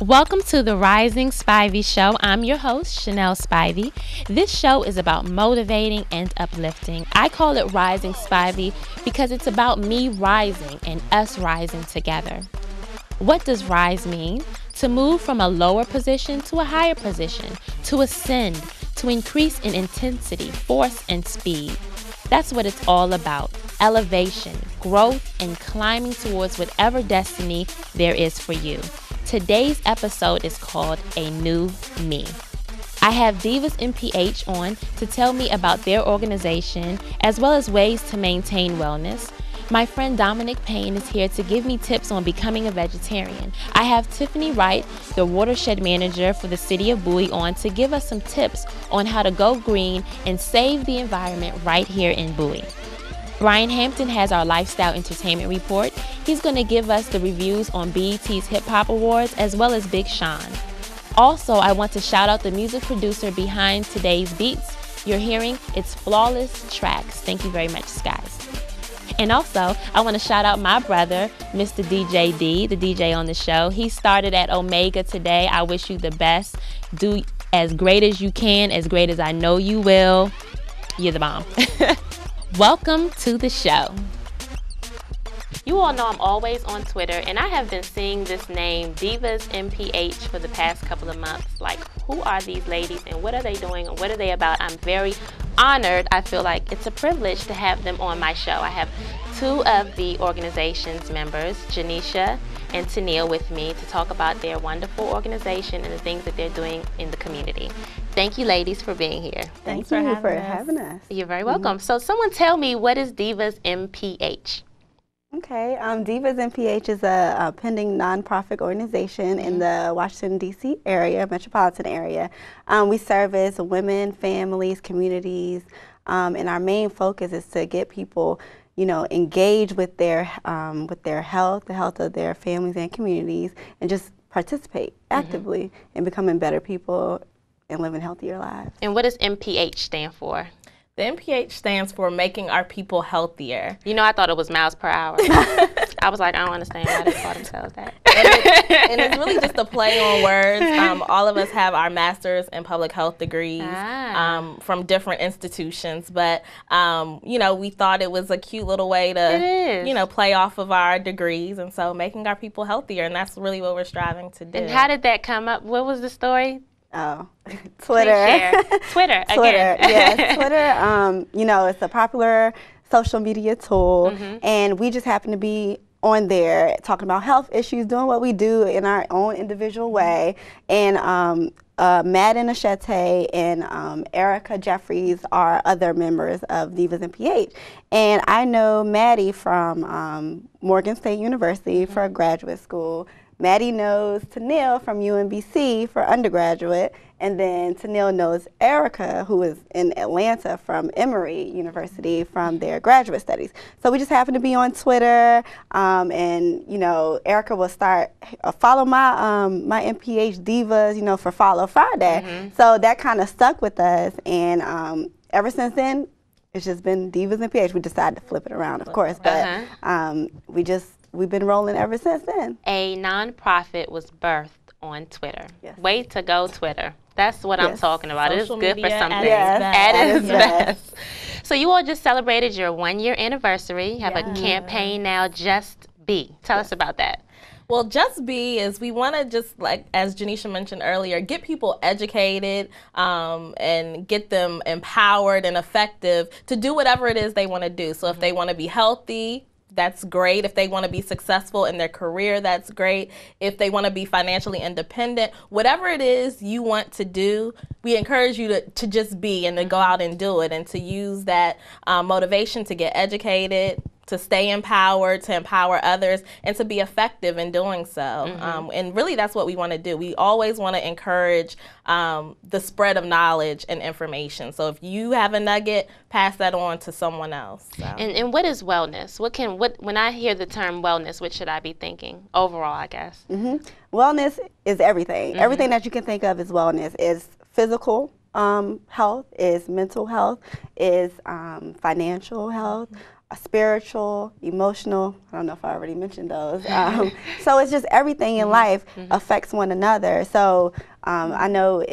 Welcome to the Rising Spivey Show. I'm your host, Chanel Spivey. This show is about motivating and uplifting. I call it Rising Spivey because it's about me rising and us rising together. What does rise mean? To move from a lower position to a higher position, to ascend, to increase in intensity, force, and speed. That's what it's all about. Elevation, growth, and climbing towards whatever destiny there is for you. Today's episode is called A New Me. I have Divas MPH on to tell me about their organization as well as ways to maintain wellness. My friend Dominic Payne is here to give me tips on becoming a vegetarian. I have Tiffany Wright, the watershed manager for the city of Bowie, on to give us some tips on how to go green and save the environment right here in Bowie. Brian Hampton has our lifestyle entertainment report. He's going to give us the reviews on BET's Hip Hop Awards as well as Big Sean. Also, I want to shout out the music producer behind today's beats. You're hearing It's Flawless Tracks. Thank you very much, guys. And also, I want to shout out my brother, Mr. DJ D, the DJ on the show. He started at Omega today. I wish you the best. Do as great as you can, as great as I know you will. You're the bomb. Welcome to the show. You all know I'm always on Twitter, and I have been seeing this name, Divas MPH, for the past couple of months. Like, who are these ladies, and what are they doing, and what are they about? I'm very honored. I feel like it's a privilege to have them on my show. I have two of the organization's members, Janisha and Tennille, with me to talk about their wonderful organization and the things that they're doing in the community. Thank you, ladies, for being here. Thanks for having us. You're very welcome. So someone tell me, what is Divas MPH? Okay, Divas MPH is a pending nonprofit organization in the Washington, D.C. area, metropolitan area. We service women, families, communities, and our main focus is to get people, you know, engaged with their health, the health of their families and communities, and just participate actively in becoming better people and living healthier lives. And what does MPH stand for? The MPH stands for Making Our People Healthier. You know, I thought it was miles per hour. I was like, I don't understand why they call themselves that. And it's really just a play on words. All of us have our master's in public health degrees from different institutions. But, you know, we thought it was a cute little way to, you know, play off of our degrees. And so making our people healthier. And that's really what we're striving to do. And how did that come up? What was the story? Oh, Twitter. Twitter, again. Yes, Twitter, you know, it's a popular social media tool, and we just happen to be on there talking about health issues, doing what we do in our own individual way. And Madden Achete and Erica Jeffries are other members of Divas MPH. And I know Maddie from Morgan State University for graduate school. Maddie knows Tennille from UMBC for undergraduate, and then Tennille knows Erica, who is in Atlanta from Emory University from their graduate studies. So we just happen to be on Twitter, and you know, Erica will start follow my my MPH Divas, you know, for Follow Friday. So that kind of stuck with us, and ever since then, it's just been Divas MPH. We decided to flip it around, of course, but we've been rolling ever since then. A nonprofit was birthed on Twitter. Yes. Way to go, Twitter. That's what I'm talking about. It's good for something. At its best. So you all just celebrated your 1-year anniversary. You have a campaign now, Just Be. Tell us about that. Well, Just Be is we want to just, like, as Janisha mentioned earlier, get people educated and get them empowered and effective to do whatever it is they want to do. So if they want to be healthy, that's great. If they want to be successful in their career, that's great. If they want to be financially independent, whatever it is you want to do, we encourage you to just be and to go out and do it and to use that motivation to get educated, to stay empowered, to empower others, and to be effective in doing so. And really that's what we want to do. We always want to encourage the spread of knowledge and information. So if you have a nugget, pass that on to someone else. So. And what is wellness? When I hear the term wellness, what should I be thinking? Overall, I guess. Wellness is everything. Everything that you can think of is wellness. Is physical health, is mental health, is financial health, spiritual, emotional. I don't know if I already mentioned those. So it's just everything in life affects one another. So I know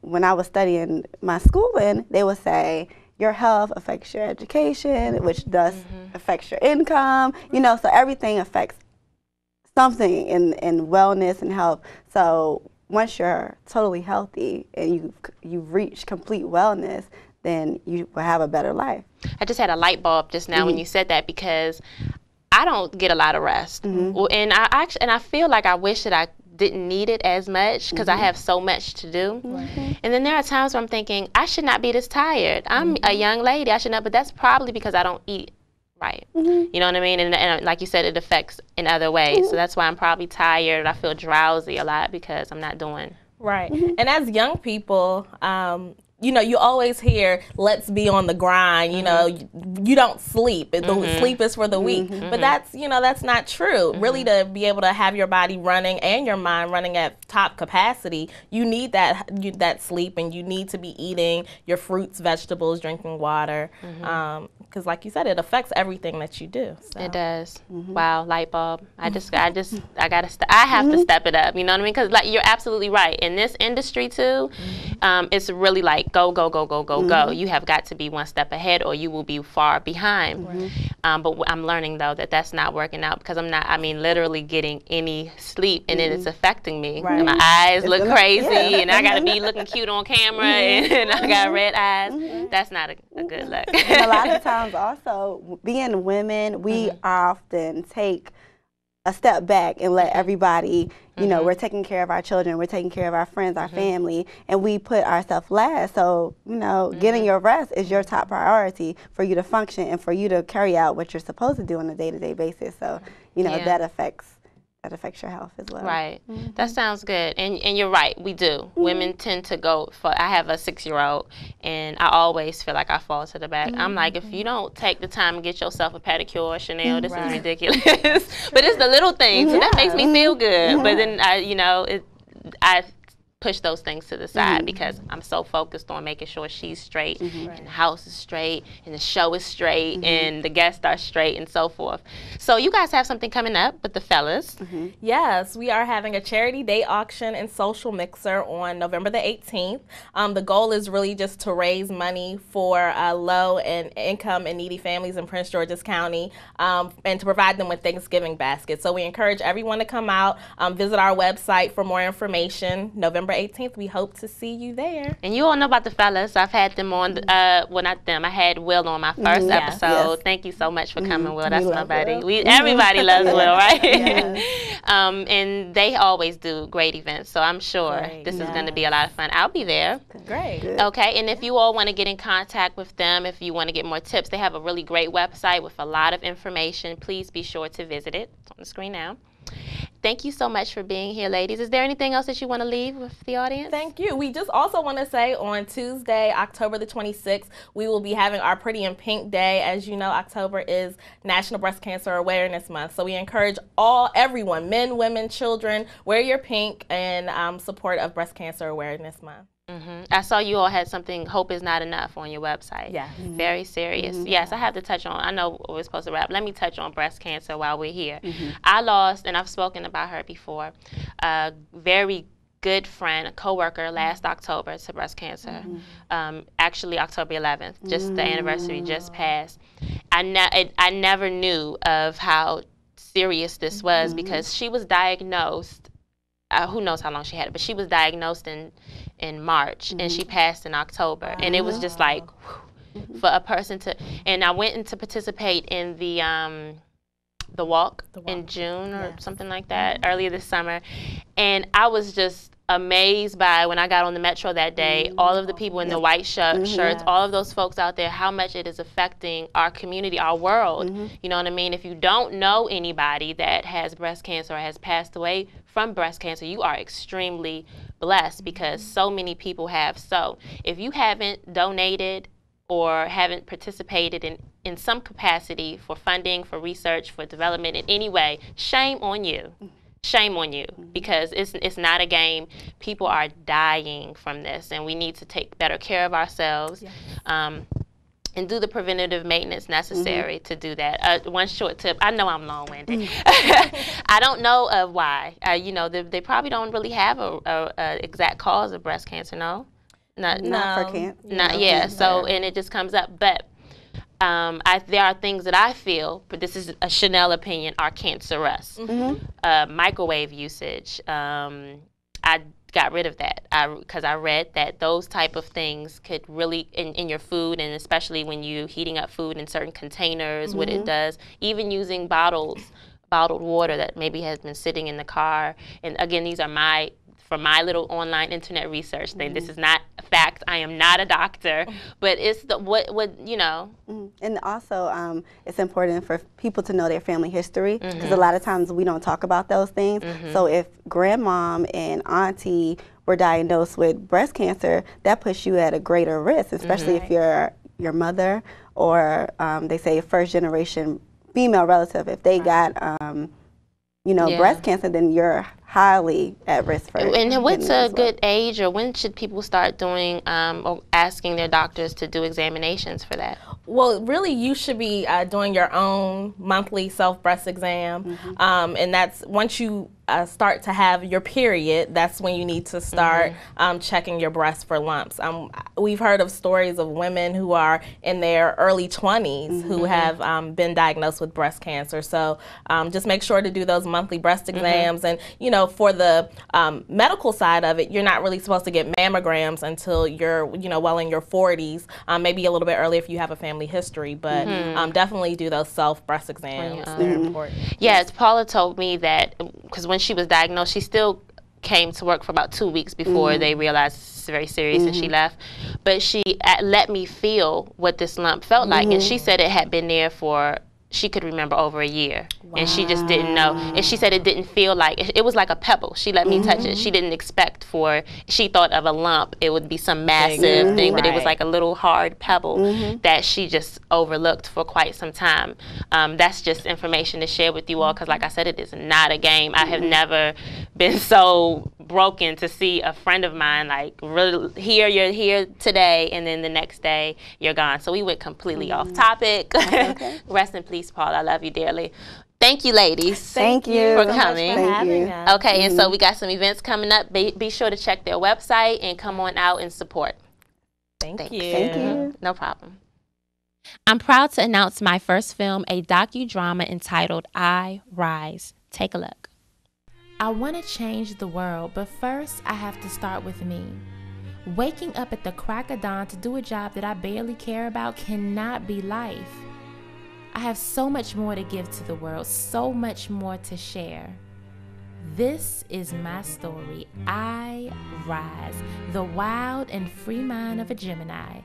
when I was studying my schooling, they would say your health affects your education, which thus affects your income. You know, so everything affects something in wellness and health. So once you're totally healthy and you've reached complete wellness, then you will have a better life. I just had a light bulb just now when you said that, because I don't get a lot of rest, and I feel like I wish that I didn't need it as much because I have so much to do. And then there are times where I'm thinking I should not be this tired. I'm a young lady, I should not, but that's probably because I don't eat right. You know what I mean? And like you said, it affects in other ways. So that's why I'm probably tired. I feel drowsy a lot because I'm not doing right. And as young people, you know, you always hear, let's be on the grind, you know, you don't sleep. Sleep is for the weak. But that's, you know, that's not true. Really, to be able to have your body running and your mind running at top capacity, you need that sleep, and you need to be eating your fruits, vegetables, drinking water. Because like you said, it affects everything that you do. So. It does. Wow, light bulb. I have to step it up. You know what I mean? Because like you're absolutely right. In this industry too, it's really like go, go, go, go, go, go. You have got to be one step ahead, or you will be far behind. But I'm learning though that that's not working out, because I'm not. I mean, literally getting any sleep, and then it's affecting me. And my eyes look crazy, and I gotta be looking cute on camera, and I got red eyes. That's not a good look. And a lot of times also, being women, we often take a step back and let everybody, you know, we're taking care of our children, we're taking care of our friends, our family, and we put ourselves last. So, you know, getting your rest is your top priority for you to function and for you to carry out what you're supposed to do on a day-to-day basis. So, you know, that affects your health as well. Right. That sounds good. And you're right, we do. Women tend to go for, I have a 6-year-old, and I always feel like I fall to the back. I'm like, if you don't take the time and get yourself a pedicure, Chanel, this is ridiculous. But it's the little things, and that makes me feel good. But then, I push those things to the side because I'm so focused on making sure she's straight, and the house is straight, and the show is straight, and the guests are straight, and so forth. So you guys have something coming up with the fellas. Yes, we are having a charity day auction and social mixer on November the 18th. The goal is really just to raise money for low and income and needy families in Prince George's County, and to provide them with Thanksgiving baskets. So we encourage everyone to come out, visit our website for more information. November 18th, we hope to see you there. And you all know about the fellas. I've had them on, well, not them, I had Will on my first episode. Thank you so much for coming, Will. That's my buddy. Everybody loves Will, right? And they always do great events, so I'm sure this is going to be a lot of fun. I'll be there. Great. Okay, and if you all want to get in contact with them, if you want to get more tips, they have a really great website with a lot of information. Please be sure to visit it. It's on the screen now. Thank you so much for being here, ladies. Is there anything else that you want to leave with the audience? Thank you. We just also want to say on Tuesday, October the 26th, we will be having our Pretty in Pink Day. As you know, October is National Breast Cancer Awareness Month. So we encourage everyone, men, women, children, wear your pink in support of Breast Cancer Awareness Month. I saw you all had something, Hope Is Not Enough, on your website. Yeah. Very serious. Yes, I have to touch on, I know we're supposed to wrap. Let me touch on breast cancer while we're here. I lost, and I've spoken about her before, a very good friend, a coworker last October to breast cancer. Actually, October 11th, just the anniversary just passed. I never knew of how serious this was because she was diagnosed, who knows how long she had it, but she was diagnosed in March, and she passed in October. And it was just like, whew, for a person to, and I went in to participate in the walk in June or something like that, earlier this summer. And I was just amazed by, when I got on the metro that day, all of the people in the white shirts, all of those folks out there, how much it is affecting our community, our world. You know what I mean? If you don't know anybody that has breast cancer or has passed away from breast cancer, you are extremely blessed, because so many people have. So if you haven't donated or haven't participated in some capacity for funding, for research, for development in any way, shame on you. Shame on you, because it's not a game. People are dying from this, and we need to take better care of ourselves. and do the preventative maintenance necessary to do that. One short tip, I know I'm long-winded. I don't know of why. You know, they probably don't really have a exact cause of breast cancer, no? Not for cancer. So, and it just comes up. But there are things that I feel, but this is a Chanel opinion, are cancerous. Microwave usage. I got rid of that because I read that those type of things could really, in your food, and especially when you're heating up food in certain containers, what it does, even using bottled water that maybe has been sitting in the car. And again, these are from my little online internet research thing. This is not a fact. I am not a doctor, but it's what you know. And also, it's important for people to know their family history, because a lot of times we don't talk about those things. So if grandmom and auntie were diagnosed with breast cancer, that puts you at a greater risk, especially if you're your mother or they say a first generation female relative. If they got breast cancer, then you're highly at risk for it. And what's a good age, or when should people start doing or asking their doctors to do examinations for that? Well, really, you should be doing your own monthly self-breast exam, and that's once you start to have your period, that's when you need to start checking your breast for lumps. We've heard of stories of women who are in their early 20s who have been diagnosed with breast cancer. So just make sure to do those monthly breast exams. And, you know, for the medical side of it, you're not really supposed to get mammograms until you're, well in your 40s, maybe a little bit early if you have a family history, but definitely do those self-breast exams. They're important. Yes, Paula told me that, because when she was diagnosed, she still came to work for about 2 weeks before they realized it's very serious and she left. But she let me feel what this lump felt like, and she said it had been there for, she could remember, over a year. And she just didn't know. And she said it didn't feel like, it was like a pebble. She let me touch it. She didn't expect she thought of a lump, it would be some massive thing, but it was like a little hard pebble that she just overlooked for quite some time. That's just information to share with you all, because like I said, it is not a game. I have never been so broken to see a friend of mine, like, really, you're here today, and then the next day you're gone. So we went completely off topic. Rest in peace, Paul. I love you dearly. Thank you, ladies. Thank you for coming. For having us. Okay, and so we got some events coming up. Be sure to check their website and come on out and support. Thank you. Thank you. No problem. I'm proud to announce my first film, a docudrama entitled I Rise. Take a look. I want to change the world, but first I have to start with me. Waking up at the crack of dawn to do a job that I barely care about cannot be life. I have so much more to give to the world, so much more to share. This is my story, I Rise, the wild and free mind of a Gemini.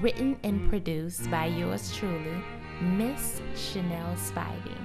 Written and produced by yours truly, Miss Chanel Spivey.